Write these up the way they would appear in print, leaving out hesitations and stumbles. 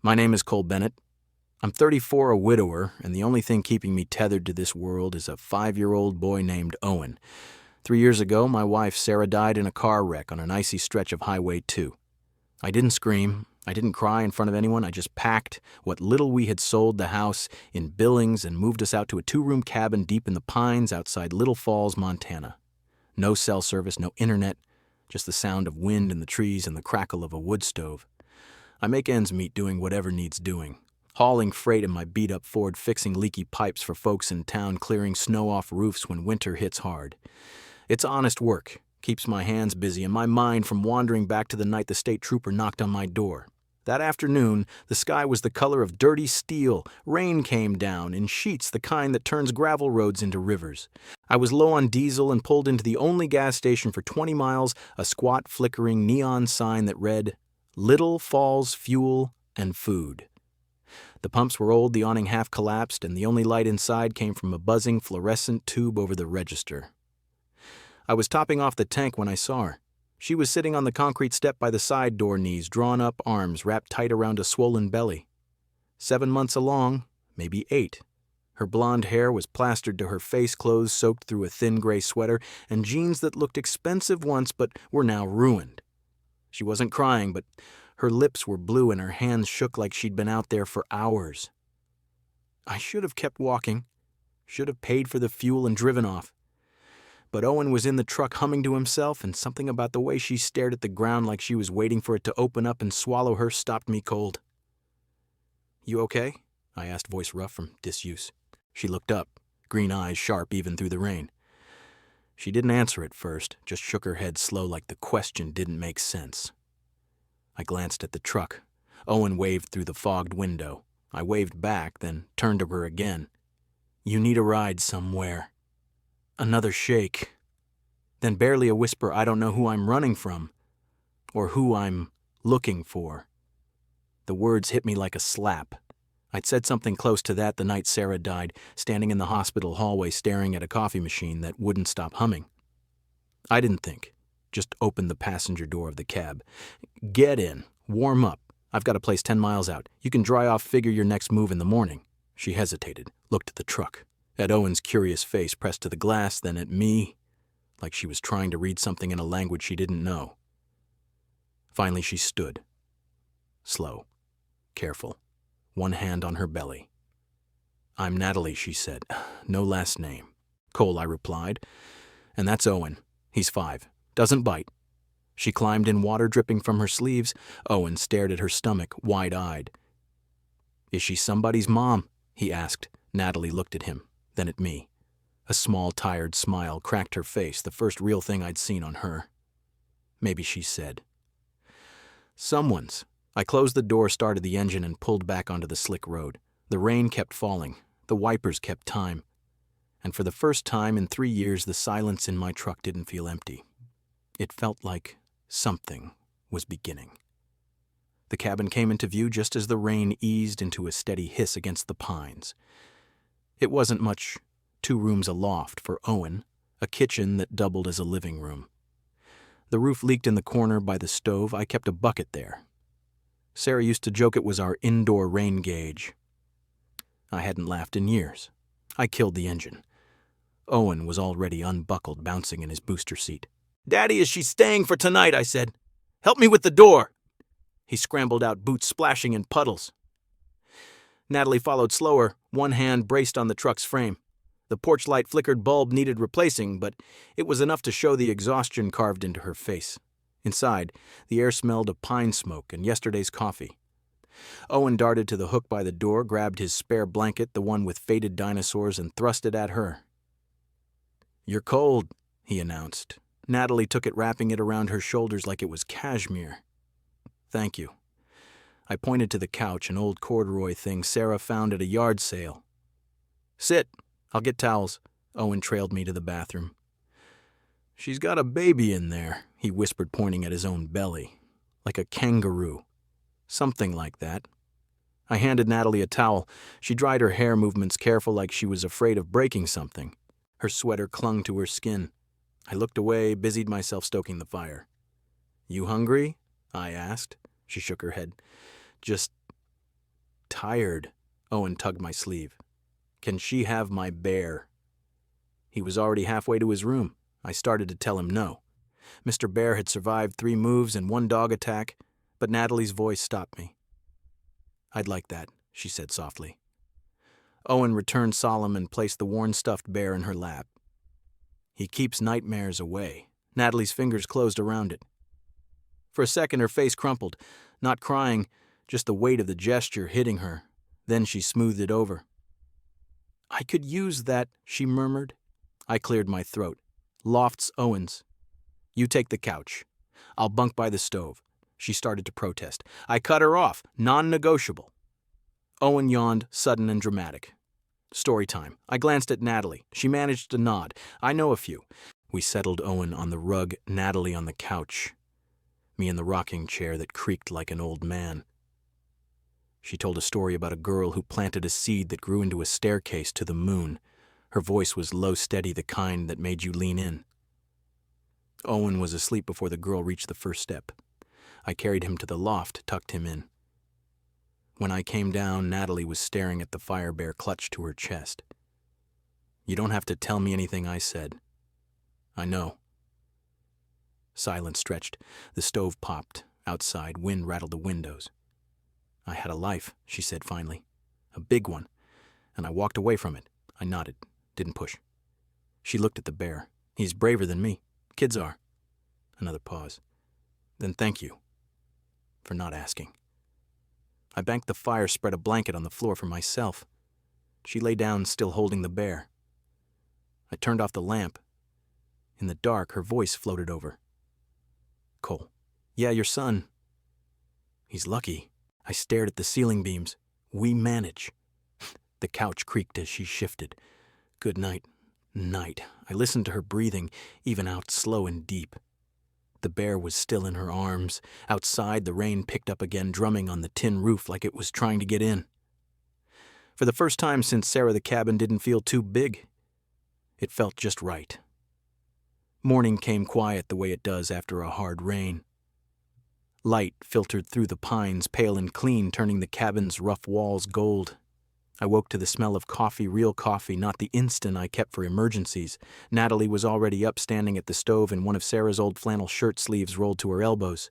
My name is Cole Bennett. I'm 34, a widower, and the only thing keeping me tethered to this world is a 5-year-old boy named Owen. 3 years ago, my wife, Sarah, died in a car wreck on an icy stretch of Highway 2. I didn't scream. I didn't cry in front of anyone. I just packed what little we had sold the house in Billings and moved us out to a 2-room cabin deep in the pines outside Little Falls, Montana. No cell service, no internet, just the sound of wind in the trees and the crackle of a wood stove. I make ends meet doing whatever needs doing. Hauling freight in my beat-up Ford, fixing leaky pipes for folks in town, clearing snow off roofs when winter hits hard. It's honest work, keeps my hands busy and my mind from wandering back to the night the state trooper knocked on my door. That afternoon, the sky was the color of dirty steel. Rain came down in sheets, the kind that turns gravel roads into rivers. I was low on diesel and pulled into the only gas station for 20 miles, a squat, flickering neon sign that read, Little Falls Fuel and Food. The pumps were old, the awning half collapsed, and the only light inside came from a buzzing fluorescent tube over the register. I was topping off the tank when I saw her. She was sitting on the concrete step by the side door knees, drawn up arms wrapped tight around a swollen belly. 7 months along, maybe 8. Her blonde hair was plastered to her face, clothes soaked through a thin gray sweater, and jeans that looked expensive once but were now ruined. She wasn't crying, but her lips were blue and her hands shook like she'd been out there for hours. I should have kept walking, should have paid for the fuel and driven off. But Owen was in the truck humming to himself, and something about the way she stared at the ground like she was waiting for it to open up and swallow her stopped me cold. "You okay?" I asked, voice rough from disuse. She looked up, green eyes sharp even through the rain. She didn't answer at first, just shook her head slow like the question didn't make sense. I glanced at the truck. Owen waved through the fogged window. I waved back, then turned to her again. "You need a ride somewhere." Another shake. Then barely a whisper, "I don't know who I'm running from, or who I'm looking for." The words hit me like a slap. I'd said something close to that the night Sarah died, standing in the hospital hallway staring at a coffee machine that wouldn't stop humming. I didn't think, just opened the passenger door of the cab. "Get in, warm up. I've got a place 10 miles out. You can dry off, figure your next move in the morning." She hesitated, looked at the truck, at Owen's curious face pressed to the glass, then at me, like she was trying to read something in a language she didn't know. Finally she stood, slow, careful, one hand on her belly. "I'm Natalie," she said. "No last name." "Cole," I replied. "And that's Owen. He's 5. Doesn't bite." She climbed in, water dripping from her sleeves. Owen stared at her stomach, wide-eyed. "Is she somebody's mom?" he asked. Natalie looked at him, then at me. A small, tired smile cracked her face, the first real thing I'd seen on her. "Maybe," she said. "Someone's." I closed the door, started the engine, and pulled back onto the slick road. The rain kept falling. The wipers kept time. And for the first time in 3 years, the silence in my truck didn't feel empty. It felt like something was beginning. The cabin came into view just as the rain eased into a steady hiss against the pines. It wasn't much. 2 rooms aloft for Owen, a kitchen that doubled as a living room. The roof leaked in the corner by the stove. I kept a bucket there. Sarah used to joke it was our indoor rain gauge. I hadn't laughed in years. I killed the engine. Owen was already unbuckled, bouncing in his booster seat. "Daddy, is she staying for tonight?" I said. "Help me with the door." He scrambled out, boots splashing in puddles. Natalie followed slower, one hand braced on the truck's frame. The porch light flickered bulb needed replacing, but it was enough to show the exhaustion carved into her face. Inside, the air smelled of pine smoke and yesterday's coffee. Owen darted to the hook by the door, grabbed his spare blanket, the one with faded dinosaurs, and thrust it at her. "You're cold," he announced. Natalie took it, wrapping it around her shoulders like it was cashmere. "Thank you." I pointed to the couch, an old corduroy thing Sarah found at a yard sale. "Sit. I'll get towels." Owen trailed me to the bathroom. "She's got a baby in there," he whispered, pointing at his own belly. "Like a kangaroo. Something like that." I handed Natalie a towel. She dried her hair movements careful, like she was afraid of breaking something. Her sweater clung to her skin. I looked away, busied myself stoking the fire. "You hungry?" I asked. She shook her head. "Just tired. Owen tugged my sleeve. Can she have my bear? He was already halfway to his room. I started to tell him no. Mr. Bear had survived 3 moves and 1 dog attack, but Natalie's voice stopped me. I'd like that, she said softly. Owen returned solemn and placed the worn stuffed bear in her lap. He keeps nightmares away. Natalie's fingers closed around it. For a second, her face crumpled, not crying, just the weight of the gesture hitting her. Then she smoothed it over. I could use that, she murmured. I cleared my throat. Loft's Owen's. You take the couch. I'll bunk by the stove. She started to protest. I cut her off. Non-negotiable. Owen yawned, sudden and dramatic. Story time. I glanced at Natalie. She managed to nod. I know a few. We settled Owen on the rug, Natalie on the couch. Me in the rocking chair that creaked like an old man. She told a story about a girl who planted a seed that grew into a staircase to the moon. Her voice was low, steady, the kind that made you lean in. Owen was asleep before the girl reached the first step. I carried him to the loft, tucked him in. When I came down, Natalie was staring at the fire bear clutched to her chest. You don't have to tell me anything I said. I know. Silence stretched. The stove popped. Outside, wind rattled the windows. I had a life, she said finally. A big one. And I walked away from it. I nodded. Didn't push. She looked at the bear. He's braver than me. Kids are. Another pause. Then thank you. For not asking. I banked the fire, spread a blanket on the floor for myself. She lay down, still holding the bear. I turned off the lamp. In the dark, her voice floated over. Cole. Yeah, your son. He's lucky. I stared at the ceiling beams. We manage. The couch creaked as she shifted. Good night. Night. I listened to her breathing, even out slow and deep. The bear was still in her arms. Outside, the rain picked up again, drumming on the tin roof like it was trying to get in. For the first time since Sarah, the cabin didn't feel too big. It felt just right. Morning came quiet the way it does after a hard rain. Light filtered through the pines, pale and clean, turning the cabin's rough walls gold. I woke to the smell of coffee, real coffee, not the instant I kept for emergencies. Natalie was already up, standing at the stove, and one of Sarah's old flannel shirt sleeves rolled to her elbows.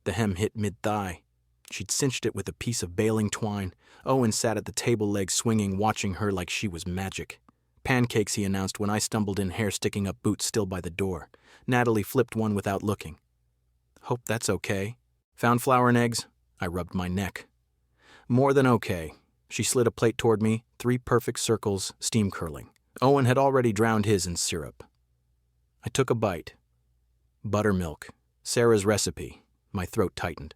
The hem hit mid-thigh. She'd cinched it with a piece of baling twine. Owen sat at the table leg swinging, watching her like she was magic. Pancakes, he announced when I stumbled in, hair sticking up, boots still by the door. Natalie flipped one without looking. Hope that's okay. Found flour and eggs? I rubbed my neck. More than okay. She slid a plate toward me, 3 perfect circles, steam curling. Owen had already drowned his in syrup. I took a bite. Buttermilk. Sarah's recipe. My throat tightened.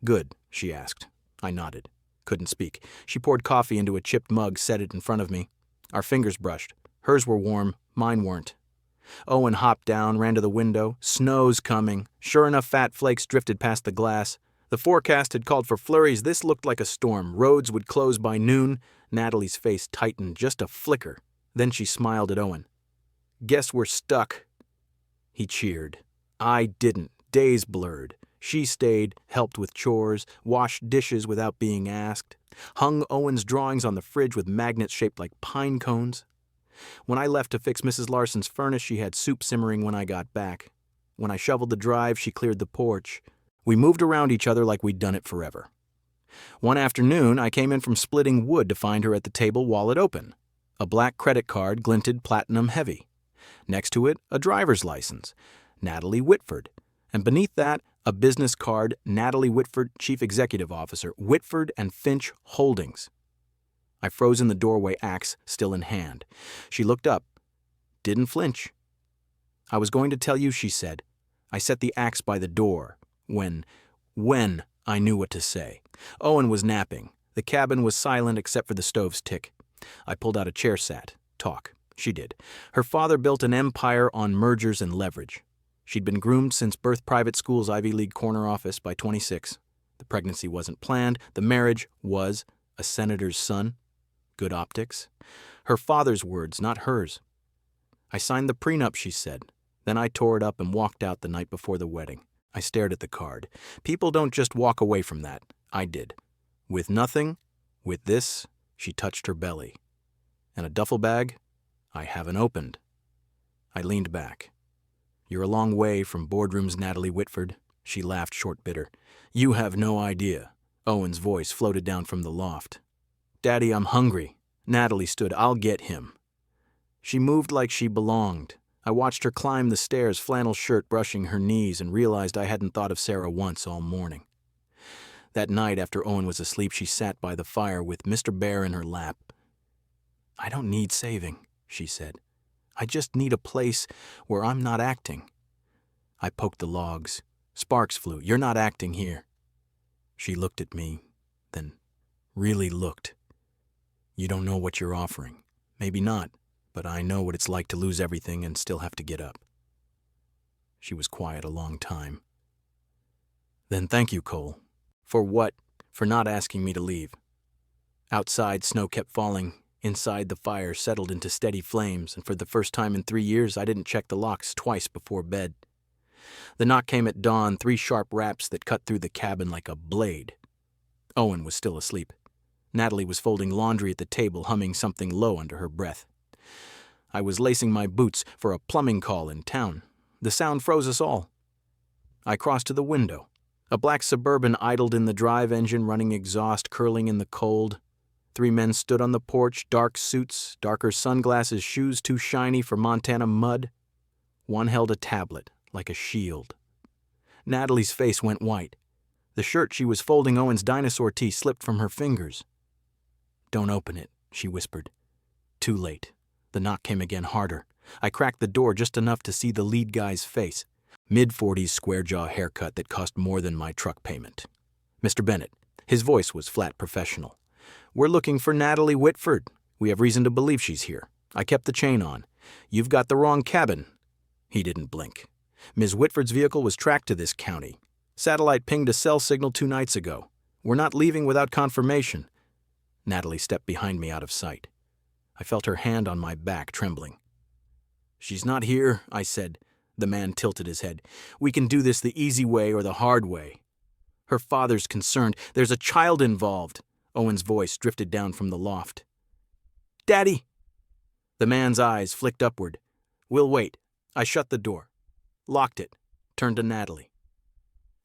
Good, she asked. I nodded. Couldn't speak. She poured coffee into a chipped mug, set it in front of me. Our fingers brushed. Hers were warm, mine weren't. Owen hopped down, ran to the window. Snow's coming. Sure enough, fat flakes drifted past the glass. The forecast had called for flurries. This looked like a storm. Roads would close by noon. Natalie's face tightened, just a flicker. Then she smiled at Owen. Guess we're stuck. He cheered. I didn't. Days blurred. She stayed, helped with chores, washed dishes without being asked, hung Owen's drawings on the fridge with magnets shaped like pine cones. When I left to fix Mrs. Larson's furnace, she had soup simmering when I got back. When I shoveled the drive, she cleared the porch. We moved around each other like we'd done it forever. One afternoon, I came in from splitting wood to find her at the table, wallet open. A black credit card glinted platinum heavy. Next to it, a driver's license, Natalie Whitford. And beneath that, a business card, Natalie Whitford, Chief Executive Officer, Whitford and Finch Holdings. I froze in the doorway, axe still in hand. She looked up. Didn't flinch. I was going to tell you, she said. I set the axe by the door. When I knew what to say. Owen was napping. The cabin was silent except for the stove's tick. I pulled out a chair, sat. Talk. She did. Her father built an empire on mergers and leverage. She'd been groomed since birth, private school's Ivy League corner office by 26. The pregnancy wasn't planned. The marriage was a senator's son. Good optics. Her father's words, not hers. I signed the prenup, she said. Then I tore it up and walked out the night before the wedding. I stared at the card. People don't just walk away from that. I did. With nothing, With this, she touched her belly. And a duffel bag I haven't opened. I leaned back. You're a long way from boardrooms, Natalie Whitford. She laughed short bitter. You have no idea. Owen's voice floated down from the loft. Daddy, I'm hungry. Natalie stood. I'll get him. She moved like she belonged. I watched her climb the stairs, flannel shirt brushing her knees, and realized I hadn't thought of Sarah once all morning. That night, after Owen was asleep, she sat by the fire with Mr. Bear in her lap. I don't need saving, she said. I just need a place where I'm not acting. I poked the logs. Sparks flew. You're not acting here. She looked at me, then really looked. You don't know what you're offering. Maybe not, but I know what it's like to lose everything and still have to get up. She was quiet a long time. Then thank you, Cole. For what? For not asking me to leave. Outside, snow kept falling. Inside, the fire settled into steady flames, and for the first time in 3 years, I didn't check the locks twice before bed. The knock came at dawn, 3 sharp raps that cut through the cabin like a blade. Owen was still asleep. Natalie was folding laundry at the table, humming something low under her breath. I was lacing my boots for a plumbing call in town. The sound froze us all. I crossed to the window. A black Suburban idled in the drive engine, running exhaust curling in the cold. 3 men stood on the porch, dark suits, darker sunglasses, shoes too shiny for Montana mud. One held a tablet, like a shield. Natalie's face went white. The shirt she was folding Owen's dinosaur tee slipped from her fingers. Don't open it, she whispered. Too late. The knock came again, harder. I cracked the door just enough to see the lead guy's face. Mid-40s square-jaw haircut that cost more than my truck payment. Mr. Bennett. His voice was flat professional. We're looking for Natalie Whitford. We have reason to believe she's here. I kept the chain on. You've got the wrong cabin. He didn't blink. Ms. Whitford's vehicle was tracked to this county. Satellite pinged a cell signal 2 nights ago. We're not leaving without confirmation. Natalie stepped behind me out of sight. I felt her hand on my back, trembling. She's not here, I said. The man tilted his head. We can do this the easy way or the hard way. Her father's concerned. There's a child involved. Owen's voice drifted down from the loft. Daddy! The man's eyes flicked upward. We'll wait. I shut the door. Locked it. Turned to Natalie.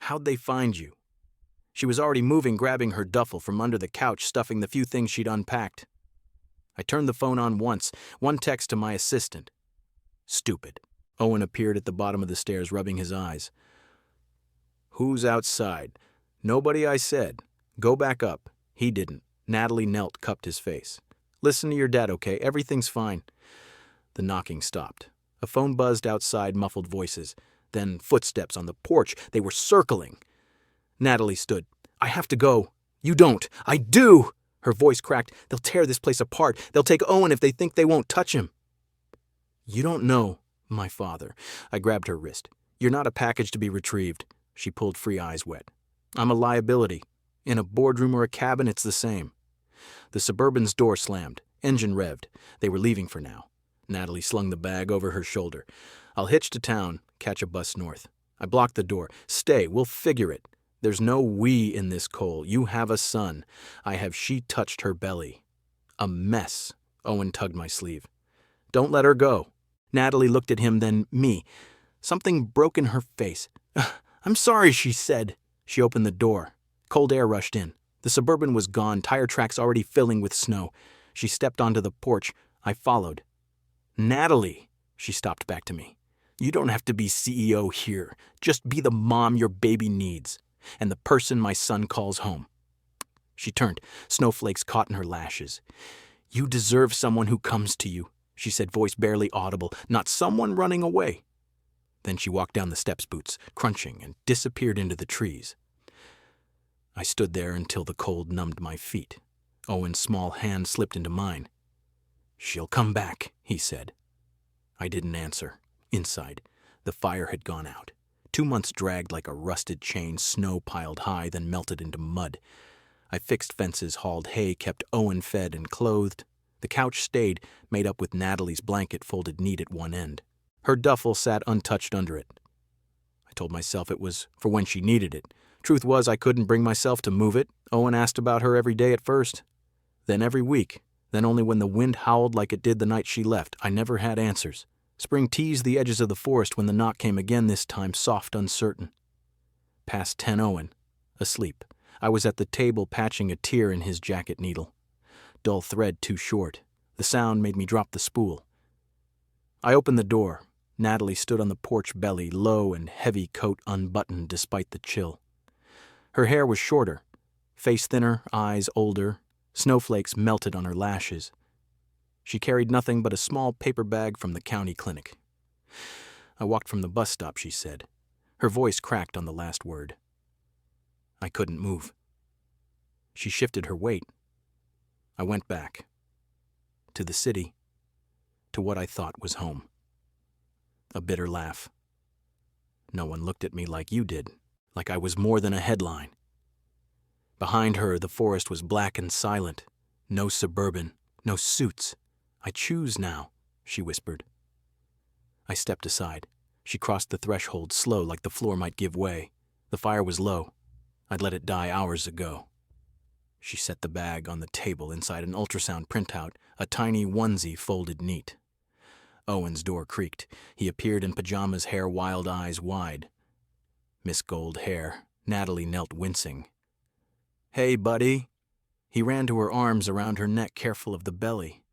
How'd they find you? She was already moving, grabbing her duffel from under the couch, stuffing the few things she'd unpacked. I turned the phone on once, one text to my assistant. Stupid. Owen appeared at the bottom of the stairs, rubbing his eyes. Who's outside? Nobody, I said. Go back up. He didn't. Natalie knelt, cupped his face. Listen to your dad, okay? Everything's fine. The knocking stopped. A phone buzzed outside, muffled voices. Then footsteps on the porch. They were circling. Natalie stood. I have to go. You don't. I do! Her voice cracked. They'll tear this place apart. They'll take Owen if they think they won't touch him. You don't know, my father. I grabbed her wrist. You're not a package to be retrieved. She pulled free, eyes wet. I'm a liability. In a boardroom or a cabin, it's the same. The Suburban's door slammed. Engine revved. They were leaving for now. Natalie slung the bag over her shoulder. I'll hitch to town, catch a bus north. I blocked the door. Stay, we'll figure it. There's no we in this, Cole. You have a son. I have she touched her belly. A mess. Owen tugged my sleeve. Don't let her go. Natalie looked at him, then me. Something broke in her face. I'm sorry, she said. She opened the door. Cold air rushed in. The Suburban was gone, tire tracks already filling with snow. She stepped onto the porch. I followed. Natalie, she stopped back to me. You don't have to be CEO here. Just be the mom your baby needs, and the person my son calls home. She turned. Snowflakes caught in her lashes. You deserve someone who comes to you, she said, voice barely audible, not someone running away. Then she walked down the steps, boots crunching, and disappeared into the trees. I stood there until the cold numbed my feet. Owen's small hand slipped into mine. She'll come back, he said. I didn't answer. Inside, the fire had gone out. 2 months dragged like a rusted chain, snow piled high, then melted into mud. I fixed fences, hauled hay, kept Owen fed and clothed. The couch stayed, made up with Natalie's blanket folded neat at one end. Her duffel sat untouched under it. I told myself it was for when she needed it. Truth was, I couldn't bring myself to move it. Owen asked about her every day at first. Then every week, then only when the wind howled like it did the night she left. I never had answers. Spring teased the edges of the forest when the knock came again, this time soft, uncertain. Past 10 Owen, asleep. I was at the table patching a tear in his jacket needle. Dull thread too short. The sound made me drop the spool. I opened the door. Natalie stood on the porch belly, low and heavy coat unbuttoned despite the chill. Her hair was shorter, face thinner, eyes older, snowflakes melted on her lashes. She carried nothing but a small paper bag from the county clinic. I walked from the bus stop, she said. Her voice cracked on the last word. I couldn't move. She shifted her weight. I went back. To the city. To what I thought was home. A bitter laugh. No one looked at me like you did, like I was more than a headline. Behind her, the forest was black and silent. No suburban, no suits. I choose now, she whispered. I stepped aside. She crossed the threshold, slow, like the floor might give way. The fire was low. I'd let it die hours ago. She set the bag on the table inside an ultrasound printout, a tiny onesie folded neat. Owen's door creaked. He appeared in pajamas, hair wild, eyes wide. Miss Gold hair. Natalie knelt wincing. Hey, buddy. He ran to her arms around her neck, careful of the belly.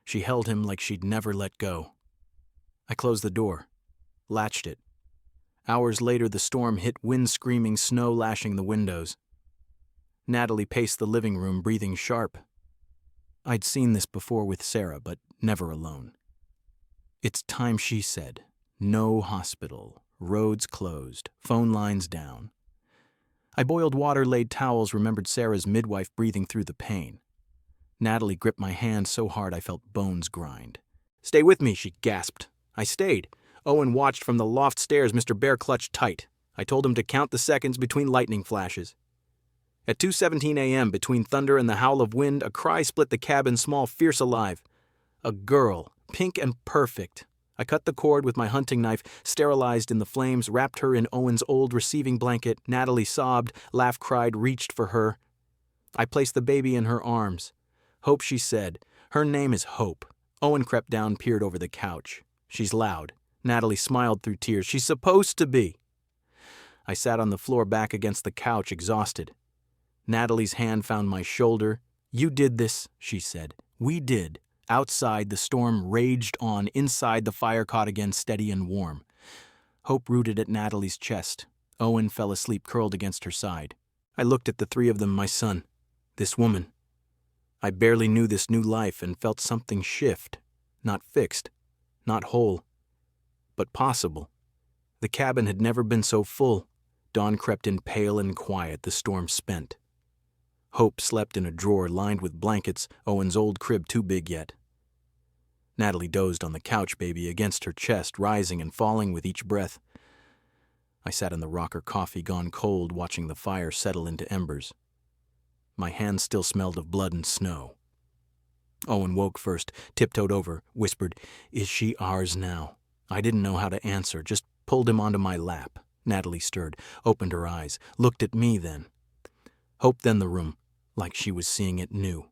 She held him like she'd never let go. I closed the door, latched it. Hours later, the storm hit, wind screaming, snow lashing the windows. Natalie paced the living room, breathing sharp. I'd seen this before with Sarah, but never alone. It's time, she said. No hospital. Roads closed. Phone lines down. I boiled water, laid towels, remembered Sarah's midwife breathing through the pain. Natalie gripped my hand so hard I felt bones grind. Stay with me, she gasped. I stayed. Owen watched from the loft stairs. Mr. Bear clutched tight. I told him to count the seconds between lightning flashes. At 2:17 a.m., between thunder and the howl of wind, a cry split the cabin, small, fierce, alive. A girl, pink and perfect. I cut the cord with my hunting knife, sterilized in the flames, wrapped her in Owen's old receiving blanket. Natalie sobbed, laughed, cried, reached for her. I placed the baby in her arms. Hope, she said. Her name is Hope. Owen crept down, peered over the couch. She's loud. Natalie smiled through tears. She's supposed to be. I sat on the floor back against the couch, exhausted. Natalie's hand found my shoulder. You did this, she said. We did. Outside, the storm raged on. Inside, the fire caught again, steady and warm. Hope rooted at Natalie's chest. Owen fell asleep, curled against her side. I looked at the three of them, my son, this woman. I barely knew this new life and felt something shift. Not fixed, not whole, but possible. The cabin had never been so full. Dawn crept in pale and quiet, the storm spent. Hope slept in a drawer lined with blankets, Owen's old crib too big yet. Natalie dozed on the couch, baby against her chest, rising and falling with each breath. I sat in the rocker, coffee gone cold, watching the fire settle into embers. My hands still smelled of blood and snow. Owen woke first, tiptoed over, whispered, Is she ours now? I didn't know how to answer, just pulled him onto my lap. Natalie stirred, opened her eyes, looked at me then. Hope then the room, like she was seeing it new.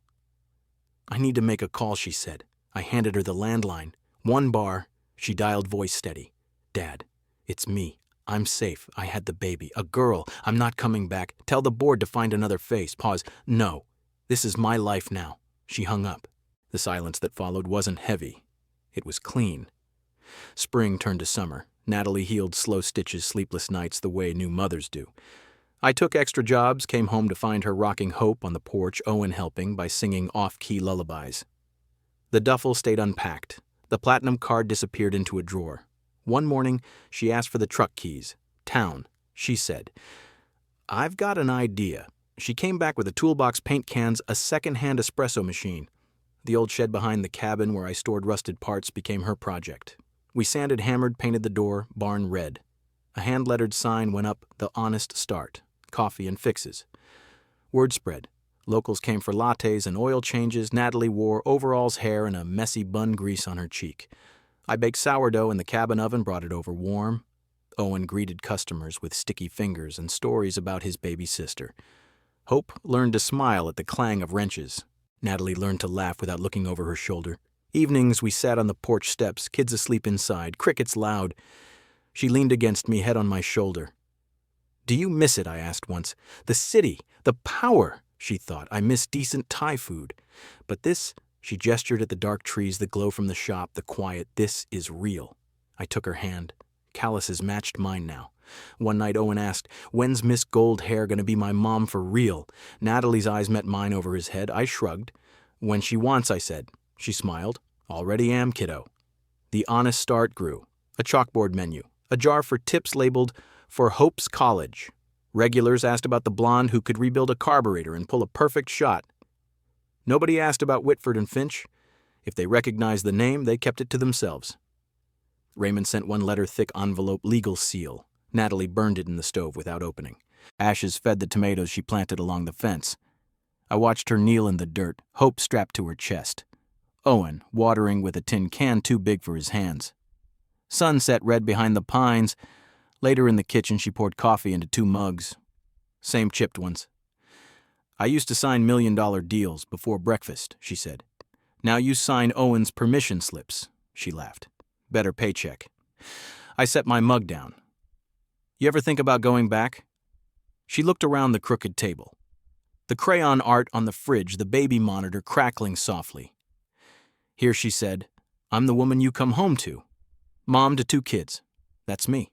I need to make a call, she said. I handed her the landline. 1 bar. She dialed, voice steady. Dad, it's me. I'm safe. I had the baby. A girl. I'm not coming back. Tell the board to find another face. Pause. No. This is my life now. She hung up. The silence that followed wasn't heavy. It was clean. Spring turned to summer. Natalie healed slow stitches, sleepless nights the way new mothers do. I took extra jobs, came home to find her rocking Hope on the porch, Owen helping by singing off-key lullabies. The duffel stayed unpacked. The platinum card disappeared into a drawer. One morning, she asked for the truck keys. Town, she said. I've got an idea. She came back with a toolbox, paint cans, a second-hand espresso machine. The old shed behind the cabin where I stored rusted parts became her project. We sanded, hammered, painted the door, barn red. A hand-lettered sign went up, The Honest Start, coffee and fixes. Word spread. Locals came for lattes and oil changes. Natalie wore overalls, hair, and a messy bun grease on her cheek. I baked sourdough in the cabin oven, brought it over warm. Owen greeted customers with sticky fingers and stories about his baby sister. Hope learned to smile at the clang of wrenches. Natalie learned to laugh without looking over her shoulder. Evenings, we sat on the porch steps, kids asleep inside, crickets loud. She leaned against me, head on my shoulder. "Do you miss it?" I asked once. "The city, the power," she thought. "I miss decent Thai food. But this," she gestured at the dark trees, the glow from the shop, the quiet, "this is real." I took her hand. Calluses matched mine now. One night Owen asked, "When's Miss Gold Hair gonna be my mom for real?" Natalie's eyes met mine over his head. I shrugged. "When she wants," I said. She smiled. "Already am, kiddo." The Honest Start grew. A chalkboard menu. A jar for tips labeled, "For Hope's College." Regulars asked about the blonde who could rebuild a carburetor and pull a perfect shot. Nobody asked about Whitford and Finch. If they recognized the name, they kept it to themselves. Raymond sent one letter-thick envelope, legal seal. Natalie burned it in the stove without opening. Ashes fed the tomatoes she planted along the fence. I watched her kneel in the dirt, Hope strapped to her chest. Owen, watering with a tin can too big for his hands. Sunset red behind the pines. Later in the kitchen, she poured coffee into 2 mugs. Same chipped ones. "I used to sign $1 million deals before breakfast," she said. "Now you sign Owen's permission slips," she laughed. "Better paycheck." I set my mug down. "You ever think about going back?" She looked around the crooked table. The crayon art on the fridge, the baby monitor crackling softly. "Here," she said, "I'm the woman you come home to. Mom to 2 kids. That's me."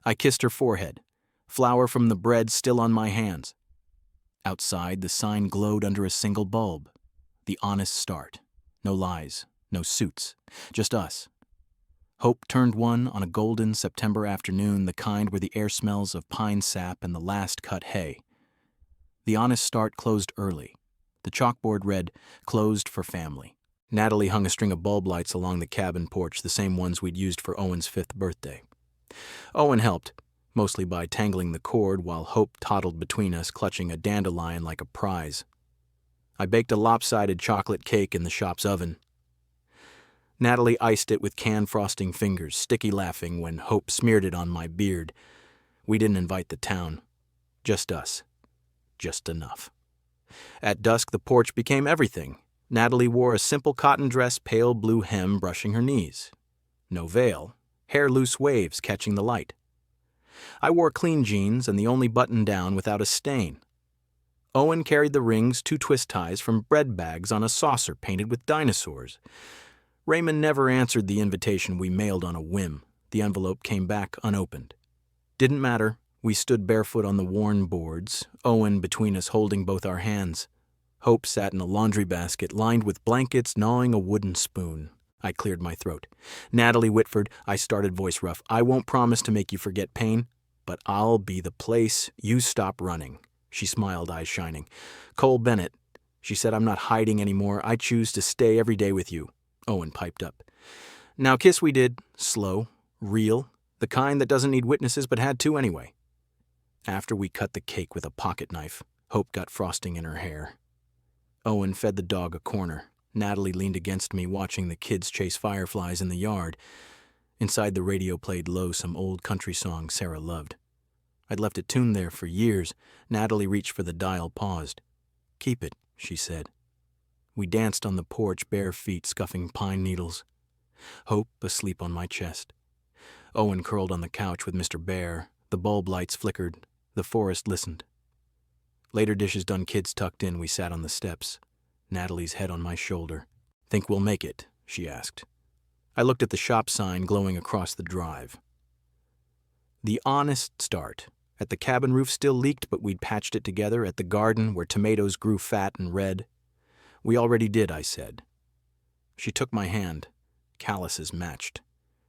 I kissed her forehead. Flour from the bread still on my hands. Outside, the sign glowed under a single bulb. The Honest Start. No lies, no suits, just us. Hope turned 1 on a golden September afternoon, the kind where the air smells of pine sap and the last cut hay. The Honest Start closed early. The chalkboard read, "Closed for family." Natalie hung a string of bulb lights along the cabin porch, the same ones we'd used for Owen's 5th birthday. Owen helped, mostly by tangling the cord, while Hope toddled between us, clutching a dandelion like a prize. I baked a lopsided chocolate cake in the shop's oven. Natalie iced it with can-frosting fingers, sticky laughing when Hope smeared it on my beard. We didn't invite the town. Just us. Just enough. At dusk, the porch became everything. Natalie wore a simple cotton dress, pale blue hem brushing her knees. No veil, hair loose waves catching the light. I wore clean jeans and the only button down without a stain. Owen carried the rings, 2 twist ties from bread bags on a saucer painted with dinosaurs. Raymond never answered the invitation we mailed on a whim. The envelope came back unopened. Didn't matter. We stood barefoot on the worn boards, Owen between us holding both our hands. Hope sat in a laundry basket lined with blankets, gnawing a wooden spoon. I cleared my throat. "Natalie Whitford," I started, voice rough, "I won't promise to make you forget pain, but I'll be the place you stop running." She smiled, eyes shining. "Cole Bennett," she said, "I'm not hiding anymore. I choose to stay every day with you." Owen piped up. Now kiss we did, slow, real, the kind that doesn't need witnesses but had to anyway. After we cut the cake with a pocket knife, Hope got frosting in her hair. Owen fed the dog a corner. Natalie leaned against me, watching the kids chase fireflies in the yard. Inside, the radio played low some old country song Sarah loved. I'd left it tuned there for years. Natalie reached for the dial, paused. "Keep it," she said. We danced on the porch, bare feet scuffing pine needles. Hope asleep on my chest. Owen curled on the couch with Mr. Bear. The bulb lights flickered. The forest listened. Later dishes done, kids tucked in, we sat on the steps. Natalie's head on my shoulder. "Think we'll make it?" she asked. I looked at the shop sign glowing across the drive. The Honest Start. At the cabin roof still leaked, but we'd patched it together. At the garden, where tomatoes grew fat and red. "We already did," I said. She took my hand. Calluses matched.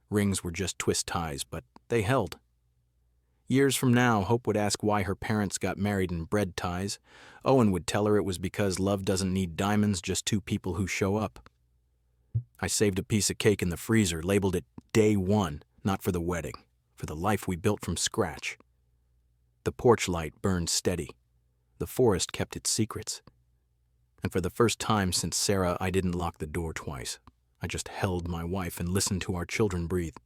Rings were just twist ties, but they held. Years from now, Hope would ask why her parents got married in bread ties. Owen would tell her it was because love doesn't need diamonds, just 2 people who show up. I saved a piece of cake in the freezer, labeled it Day 1, not for the wedding, for the life we built from scratch. The porch light burned steady. The forest kept its secrets. And for the first time since Sarah, I didn't lock the door twice. I just held my wife and listened to our children breathe.